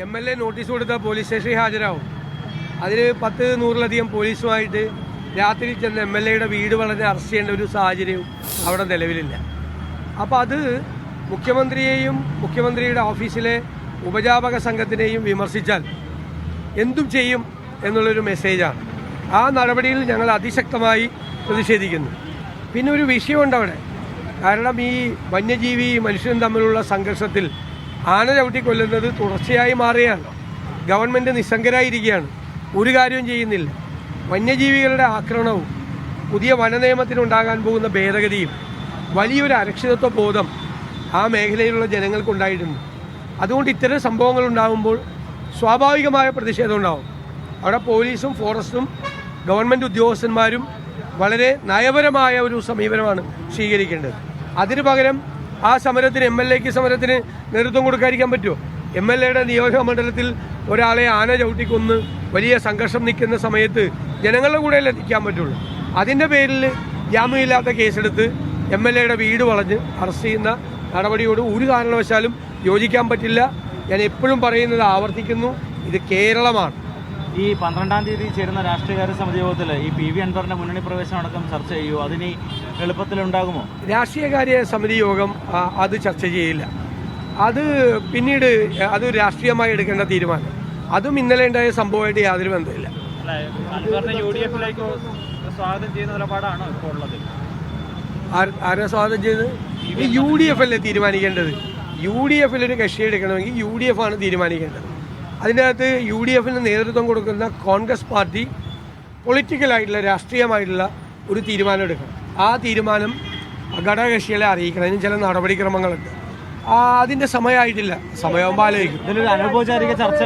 MLA notice കൊടുത്താൽ police സ്റ്റേഷനിൽ ഹാജരാകും. അതിൽ 10-100ലധികം പോലീസുമായിട്ട് രാത്രി ചെന്ന് MLAയുടെ വീട് വളഞ്ഞ് അറസ്റ്റ് ചെയ്യേണ്ട ഒരു സാഹചര്യവും അവിടെ നിലവിലില്ല. അപ്പോൾ അത് മുഖ്യമന്ത്രിയെയും മുഖ്യമന്ത്രിയുടെ ഓഫീസിലെ ഉപജാപക സംഘത്തിനെയും വിമർശിച്ചാൽ എന്തും ചെയ്യും എന്നുള്ളൊരു മെസ്സേജാണ്. ആ നടപടിയിൽ ഞങ്ങൾ അതിശക്തമായി പ്രതിഷേധിക്കുന്നു. പിന്നെ ഒരു വിഷയമുണ്ട് അവിടെ. കാരണം ഈ വന്യജീവി മനുഷ്യനും തമ്മിലുള്ള സംഘർഷത്തിൽ ആന ചവിട്ടി കൊല്ലുന്നത് തുടർച്ചയായി മാറുകയാണ്. ഗവൺമെൻറ് നിസ്സംഗരായിരിക്കുകയാണ്, ഒരു കാര്യവും ചെയ്യുന്നില്ല. വന്യജീവികളുടെ ആക്രമണവും പുതിയ വനനിയമത്തിനുണ്ടാകാൻ പോകുന്ന ഭേദഗതിയും വലിയൊരു അരക്ഷിതത്വ ബോധം ആ മേഖലയിലുള്ള ജനങ്ങൾക്കുണ്ടായിട്ടുണ്ട്. അതുകൊണ്ട് ഇത്തരം സംഭവങ്ങൾ ഉണ്ടാകുമ്പോൾ സ്വാഭാവികമായ പ്രതിഷേധം ഉണ്ടാകും. അവിടെ പോലീസും ഫോറസ്റ്റും ഗവൺമെൻറ് ഉദ്യോഗസ്ഥന്മാരും വളരെ നയപരമായ ഒരു സമീപനമാണ് സ്വീകരിക്കേണ്ടത്. അതിന് പകരം ആ സമരത്തിന് MLAക്ക് സമരത്തിന് നേതൃത്വം കൊടുക്കാതിരിക്കാൻ പറ്റുമോ? MLAയുടെ നിയോജക മണ്ഡലത്തിൽ ഒരാളെ ആന ചവിട്ടിക്കൊന്ന് വലിയ സംഘർഷം നിൽക്കുന്ന സമയത്ത് ജനങ്ങളുടെ കൂടെയല്ലേ നിൽക്കാൻ പറ്റുള്ളൂ. അതിൻ്റെ പേരിൽ ജാമ്യമില്ലാത്ത കേസെടുത്ത് MLAയുടെ വീട് വളഞ്ഞ് അറസ്റ്റ് ചെയ്യുന്ന നടപടിയോട് ഒരു കാരണവശാലും യോജിക്കാൻ പറ്റില്ല. ഞാൻ എപ്പോഴും പറയുന്നത് ആവർത്തിക്കുന്നു, ഇത് കേരളമാണ്. ഈ 12-ാം തീയതി ചേരുന്ന രാഷ്ട്രീയകാര്യ സമിതി യോഗത്തിൽ ഈ PV അൻവറിന്റെ മുന്നണി പ്രവേശനം അടക്കം ചർച്ച ചെയ്യുമോ? അതിന് എളുപ്പത്തിലുണ്ടാകുമോ? രാഷ്ട്രീയകാര്യ സമിതി യോഗം അത് ചർച്ച ചെയ്യില്ല. അത് പിന്നീട് അത് രാഷ്ട്രീയമായി എടുക്കേണ്ട തീരുമാനം. അതും ഇന്നലെ ഉണ്ടായ സംഭവമായിട്ട് യാതൊരു ബന്ധമില്ല. സ്വാഗതം ചെയ്യുന്ന നിലപാടാണോ ഇപ്പോൾ ഉള്ളത്? ആരാ സ്വാഗതം ചെയ്ത്? ഈ UDF അല്ലേ തീരുമാനിക്കേണ്ടത്. UDF ഒരു കക്ഷി എടുക്കണമെങ്കിൽ UDF ആണ് തീരുമാനിക്കേണ്ടത്. അതിൻ്റെ അകത്ത് UDFന് നേതൃത്വം കൊടുക്കുന്ന കോൺഗ്രസ് പാർട്ടി പൊളിറ്റിക്കലായിട്ടുള്ള രാഷ്ട്രീയമായിട്ടുള്ള ഒരു തീരുമാനം എടുക്കണം. ആ തീരുമാനം ഘടകകക്ഷികളെ അറിയിക്കണം. അതിന് ചില നടപടിക്രമങ്ങളുണ്ട്. അതിൻ്റെ സമയമായിട്ടില്ല. സമയമാകുമ്പോൾ ആലോചിക്കും. ഇതിലൊരു അനൗപചാരിക ചർച്ച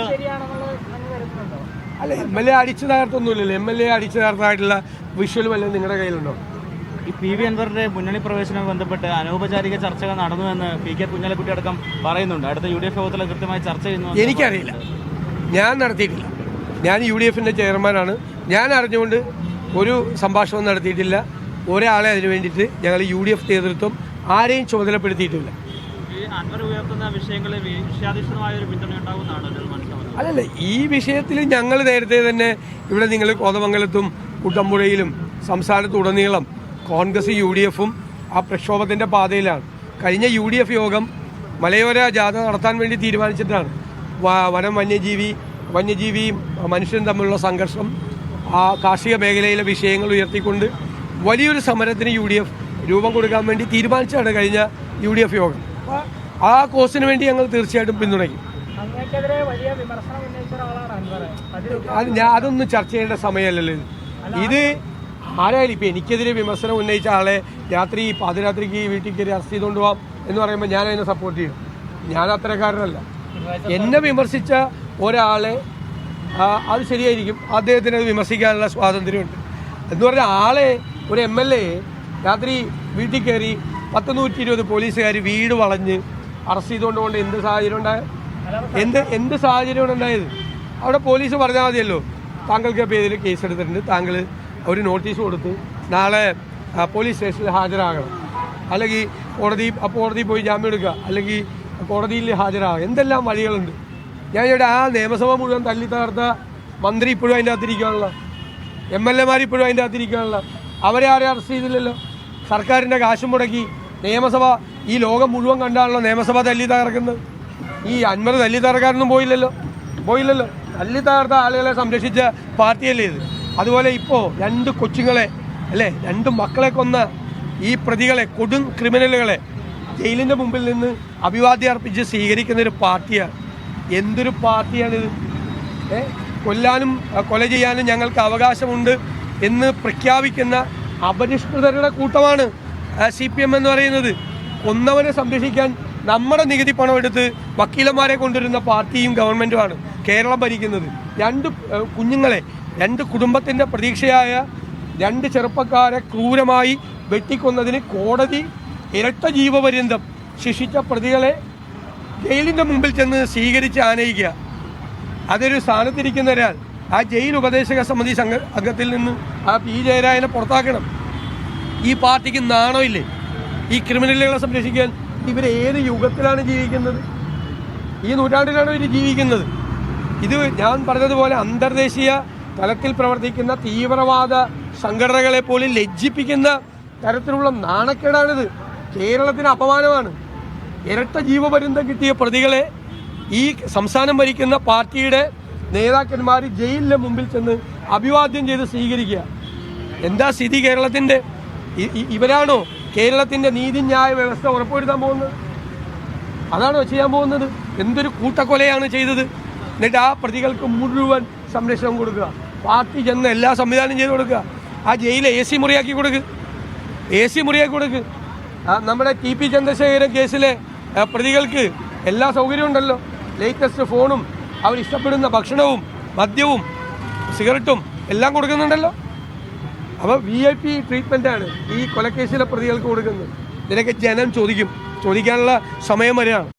അല്ല, MLA അടിച്ചു തകർത്തൊന്നുമില്ലല്ലോ. MLA അടിച്ചു തകർത്തായിട്ടുള്ള വിഷ്വൽ വല്ലതും നിങ്ങളുടെ കയ്യിലുണ്ടോ? ഈ PV അൻവറിന്റെ മുന്നണി പ്രവേശനവുമായി ബന്ധപ്പെട്ട് അനൗപചാരിക ചർച്ചകൾ നടന്നുവെന്ന് PK കുഞ്ഞാലിക്കുട്ടി അടക്കം പറയുന്നുണ്ട്. അടുത്ത UDF യോഗത്തിൽ കൃത്യമായി ചർച്ച ചെയ്യുന്നു. എനിക്കറിയില്ല, ഞാൻ നടത്തിയിട്ടില്ല. ഞാൻ UDFന്റെ ചെയർമാനാണ്. ഞാൻ അറിഞ്ഞുകൊണ്ട് ഒരു സംഭാഷണം നടത്തിയിട്ടില്ല. ഒരാളെ അതിനു വേണ്ടിയിട്ട് ഞങ്ങൾ UDF നേതൃത്വം ആരെയും ചുമതലപ്പെടുത്തിയിട്ടില്ല. അല്ലല്ല, ഈ വിഷയത്തിൽ ഞങ്ങൾ നേരത്തെ തന്നെ ഇവിടെ നിങ്ങൾ കോതമംഗലത്തും കുട്ടമ്പുഴയിലും സംസ്ഥാനത്തുടനീളം കോൺഗ്രസ് UDFും ആ പ്രക്ഷോഭത്തിൻ്റെ പാതയിലാണ്. കഴിഞ്ഞ UDF യോഗം മലയോര ജാഥ നടത്താൻ വേണ്ടി തീരുമാനിച്ചിട്ടാണ്. വനം വന്യജീവിയും മനുഷ്യനും തമ്മിലുള്ള സംഘർഷം, ആ കാർഷിക മേഖലയിലെ വിഷയങ്ങൾ ഉയർത്തിക്കൊണ്ട് വലിയൊരു സമരത്തിന് UDF രൂപം കൊടുക്കാൻ വേണ്ടി തീരുമാനിച്ചാണ് കഴിഞ്ഞ UDF യോഗം. ആ കോസിന് വേണ്ടി ഞങ്ങൾ തീർച്ചയായിട്ടും പിന്തുണയ്ക്കും. അതൊന്നും ചർച്ച ചെയ്യേണ്ട സമയമല്ലല്ലോ ഇത്. ആരായാലും ഇപ്പം എനിക്കെതിരെ വിമർശനം ഉന്നയിച്ച ആളെ രാത്രി പാതിരാത്രിക്ക് വീട്ടിൽ കയറി അറസ്റ്റ് ചെയ്തുകൊണ്ട് പോകാം എന്ന് പറയുമ്പോൾ ഞാൻ അതിനെ സപ്പോർട്ട് ചെയ്യും. ഞാൻ അത്തരക്കാരനല്ല. എന്നെ വിമർശിച്ച ഒരാളെ അത് ശരിയായിരിക്കും, അദ്ദേഹത്തിന് അത് വിമർശിക്കാനുള്ള സ്വാതന്ത്ര്യമുണ്ട്. എന്ന് പറഞ്ഞാൽ ആളെ ഒരു MLA രാത്രി വീട്ടിൽ കയറി 10-120 പോലീസുകാർ വീട് വളഞ്ഞ് അറസ്റ്റ് ചെയ്തുകൊണ്ട് കൊണ്ട് എന്ത് സാഹചര്യം സാഹചര്യമാണ് ഉണ്ടായത്? അവിടെ പോലീസ് പറഞ്ഞാൽ മതിയല്ലോ, താങ്കൾക്ക് പേരിൽ കേസെടുത്തിട്ടുണ്ട്, താങ്കൾ ഒരു നോട്ടീസ് കൊടുത്ത് നാളെ പോലീസ് സ്റ്റേഷനിൽ ഹാജരാകണം, അല്ലെങ്കിൽ കോടതി പോയി ജാമ്യം എടുക്കുക, അല്ലെങ്കിൽ കോടതിയിൽ ഹാജരാകുക. എന്തെല്ലാം വഴികളുണ്ട്. ഞാൻ ഇവിടെ ആ നിയമസഭ മുഴുവൻ തല്ലി തകർത്ത മന്ത്രി ഇപ്പോഴും അതിൻ്റെ അകത്തിരിക്കുകയാണല്ലോ, MLAമാർ ഇപ്പോഴും അതിൻ്റെ അകത്തിരിക്കുകയാണല്ലോ. അവരെ ആരെ അറസ്റ്റ് ചെയ്തില്ലല്ലോ. സർക്കാരിൻ്റെ കാശും മുടക്കി നിയമസഭ ഈ ലോകം മുഴുവൻ കണ്ടാണല്ലോ നിയമസഭ തല്ലി തകർക്കുന്നത്. ഈ അൻവർ തല്ലി തകർക്കാനൊന്നും പോയില്ലല്ലോ. തല്ലി തകർത്ത ആളുകളെ സംരക്ഷിച്ച പാർട്ടിയല്ലേ ഇത്. അതുപോലെ ഇപ്പോൾ 2 കൊച്ചുങ്ങളെ അല്ലേ, 2 മക്കളെ കൊന്ന ഈ പ്രതികളെ, കൊടും ക്രിമിനലുകളെ ജയിലിൻ്റെ മുമ്പിൽ നിന്ന് അഭിവാദ്യം അർപ്പിച്ച് സ്വീകരിക്കുന്നൊരു പാർട്ടിയാണ്. എന്തൊരു പാർട്ടിയാണിത്? കൊല്ലാനും കൊല ചെയ്യാനും ഞങ്ങൾക്ക് അവകാശമുണ്ട് എന്ന് പ്രഖ്യാപിക്കുന്ന അപരിഷ്കൃതരുടെ കൂട്ടമാണ് CPM എന്ന് പറയുന്നത്. കൊന്നവനെ സംരക്ഷിക്കാൻ നമ്മുടെ നികുതി പണം എടുത്ത് വക്കീലന്മാരെ കൊണ്ടുവരുന്ന പാർട്ടിയും ഗവൺമെൻറ്റുമാണ് കേരളം ഭരിക്കുന്നത്. 2 കുഞ്ഞുങ്ങളെ, 2 കുടുംബത്തിൻ്റെ പ്രതീക്ഷയായ 2 ചെറുപ്പക്കാരെ ക്രൂരമായി വെട്ടിക്കൊന്നതിന് കോടതി ഇരട്ട ജീവപര്യന്തം ശിക്ഷിച്ച പ്രതികളെ ജയിലിൻ്റെ മുമ്പിൽ ചെന്ന് സ്വീകരിച്ച് ആനയിക്കുക. അതൊരു സ്ഥാനത്തിരിക്കുന്ന ഒരാൾ ആ ജയിൽ ഉപദേശക സമിതി അംഗത്തിൽ നിന്ന് ആ P ജയരാജനെ പുറത്താക്കണം. ഈ പാർട്ടിക്ക് നാണമില്ലേ ഈ ക്രിമിനലുകളെ സംരക്ഷിക്കാൻ? ഇവർ ഏത് യുഗത്തിലാണ് ജീവിക്കുന്നത്? ഈ നൂറ്റാണ്ടിലാണ് ഇവർ ജീവിക്കുന്നത്? ഇത് ഞാൻ പറഞ്ഞതുപോലെ അന്തർദേശീയ തലത്തിൽ പ്രവർത്തിക്കുന്ന തീവ്രവാദ സംഘടനകളെ പോലും ലജ്ജിപ്പിക്കുന്ന തരത്തിലുള്ള നാണക്കേടാണിത്. കേരളത്തിന് അപമാനമാണ്. ഇരട്ട ജീവപര്യന്തം കിട്ടിയ പ്രതികളെ ഈ സംസ്ഥാനം ഭരിക്കുന്ന പാർട്ടിയുടെ നേതാക്കന്മാർ ജയിലിന്റെ മുമ്പിൽ ചെന്ന് അഭിവാദ്യം ചെയ്ത് സ്വീകരിക്കുക. എന്താ സ്ഥിതി കേരളത്തിന്റെ? ഇവരാണോ കേരളത്തിന്റെ നീതിന്യായ വ്യവസ്ഥ ഉറപ്പുവരുത്താൻ പോകുന്നത്? അതാണോ ചെയ്യാൻ പോകുന്നത്? എന്തൊരു കൂട്ടക്കൊലയാണ് ചെയ്തത്. എന്നിട്ട് ആ പ്രതികൾക്ക് മുഴുവൻ സംരക്ഷണം കൊടുക്കുക. പാർട്ടി ചെന്ന് എല്ലാ സംവിധാനം ചെയ്ത് കൊടുക്കുക. ആ ജയിലെ AC മുറിയാക്കി കൊടുക്കുക. AC മുറിയാക്കി കൊടുക്കുക. നമ്മുടെ TP ചന്ദ്രശേഖരൻ കേസിലെ പ്രതികൾക്ക് എല്ലാ സൗകര്യവും ഉണ്ടല്ലോ. ലേറ്റസ്റ്റ് ഫോണും അവരിഷ്ടപ്പെടുന്ന ഭക്ഷണവും മദ്യവും സിഗരറ്റും എല്ലാം കൊടുക്കുന്നുണ്ടല്ലോ. അപ്പോൾ VIP ട്രീറ്റ്മെൻറ്റാണ് ഈ കൊലക്കേസിലെ പ്രതികൾക്ക് കൊടുക്കുന്നത്. ഇതിനൊക്കെ ജനം ചോദിക്കാനുള്ള സമയം വരെയാണ്.